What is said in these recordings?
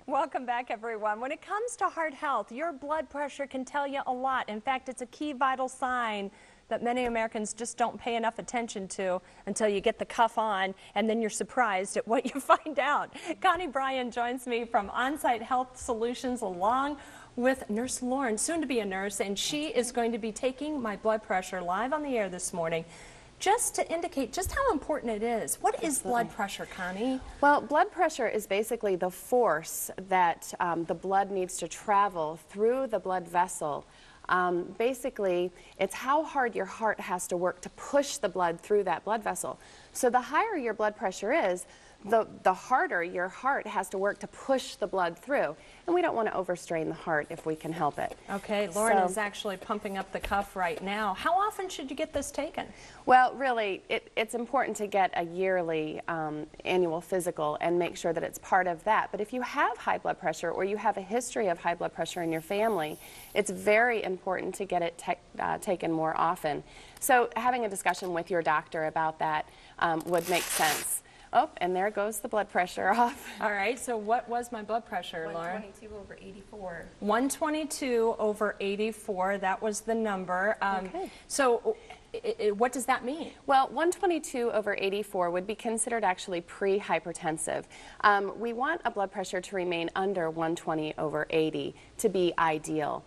Welcome back, everyone. When it comes to heart health, your blood pressure can tell you a lot. In fact, it's a key vital sign that many Americans just don't pay enough attention to until you get the cuff on, and then you're surprised at what you find out. Connie Bryan joins me from OnSite Health Solutions along with Nurse Lauren, soon to be a nurse, and she is going to be taking my blood pressure live on the air this morning, just to indicate just how important it is. What is blood pressure, Connie? Well, blood pressure is basically the force that the blood needs to travel through the blood vessel. Basically, it's how hard your heart has to work to push the blood through that blood vessel. So the higher your blood pressure is, the harder your heart has to work to push the blood through. And we don't want to overstrain the heart if we can help it. Okay, Lauren is actually pumping up the cuff right now. How often should you get this taken? Well, really, it's important to get a yearly annual physical and make sure that it's part of that. But if you have high blood pressure or you have a history of high blood pressure in your family, it's very important to get it taken more often. So having a discussion with your doctor about that would make sense. Oh, and there goes the blood pressure off. All right, so what was my blood pressure, Lauren? 122/84. 122/84, that was the number. Okay. So what does that mean? Well, 122/84 would be considered actually pre-hypertensive. We want a blood pressure to remain under 120/80 to be ideal.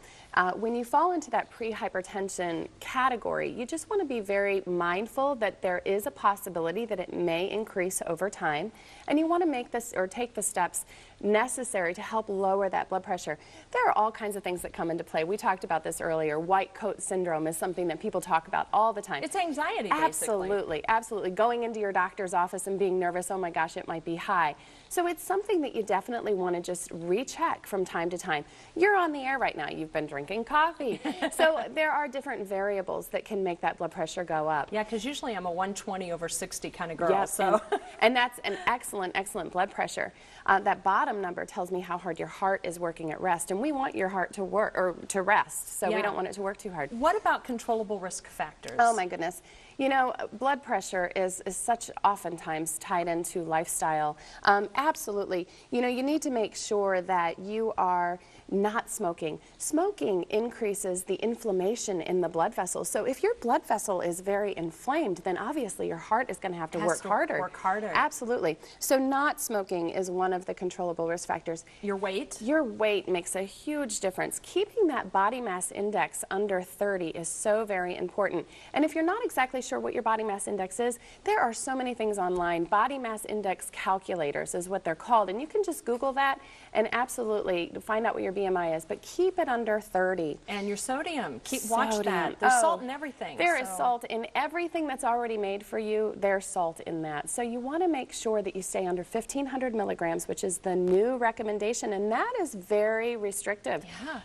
When you fall into that pre-hypertension category, you just want to be very mindful that there is a possibility that it may increase over time, and you want to make this or take the steps necessary to help lower that blood pressure. There are all kinds of things that come into play. We talked about this earlier. White coat syndrome is something that people talk about all the time. It's anxiety, basically. Absolutely, absolutely. Going into your doctor's office and being nervous, oh my gosh, it might be high. So it's something that you definitely want to just recheck from time to time. You're on the air right now. You've been drinking coffee. So there are different variables that can make that blood pressure go up. Yeah, because usually I'm a 120/60 kind of girl. Yes, so. and that's an excellent, excellent blood pressure. That bottom number tells me how hard your heart is working at rest, and we want your heart to work or to rest, so we don't want it to work too hard. What about controllable risk factors? Oh my goodness. You know, blood pressure is such oftentimes tied into lifestyle. Absolutely. You know, you need to make sure that you are not smoking. Smoking increases the inflammation in the blood vessels. So if your blood vessel is very inflamed, then obviously your heart is going to have to work harder. Absolutely. So not smoking is one of the controllable risk factors. Your weight? Your weight makes a huge difference. Keeping that body mass index under 30 is so very important. And if you're not exactly sure what your body mass index is, there are so many things online. Body mass index calculators is what they're called, and you can just Google that and absolutely find out what your BMI is, but keep it under 30. And your sodium, watch that. There's salt in everything. There is salt in everything that's already made for you. There's salt in that. So you want to make sure that you stay under 1,500 milligrams, which is the new recommendation, and that is very restrictive. Yeah.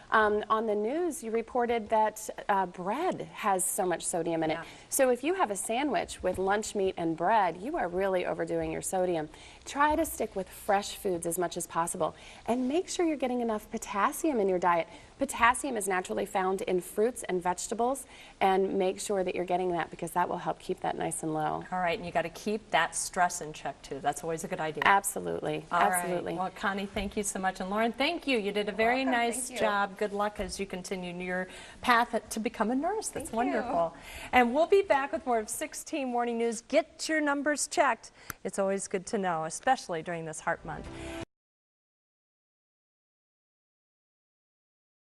On the news, you reported that bread has so much sodium in it. So if you have a sandwich with lunch meat and bread, you are really overdoing your sodium. Try to stick with fresh foods as much as possible, and make sure you're getting enough potassium in your diet. Potassium is naturally found in fruits and vegetables, and make sure that you're getting that because that will help keep that nice and low. All right, and you got to keep that stress in check too. That's always a good idea. Absolutely. Absolutely. Right. Well, Connie, thank you so much, and Lauren, thank you. You did a very nice job. Good luck as you continue your path to become a nurse. That's wonderful. And we'll be back with more of 16 Morning News. Get your numbers checked. It's always good to know, especially during this Heart Month.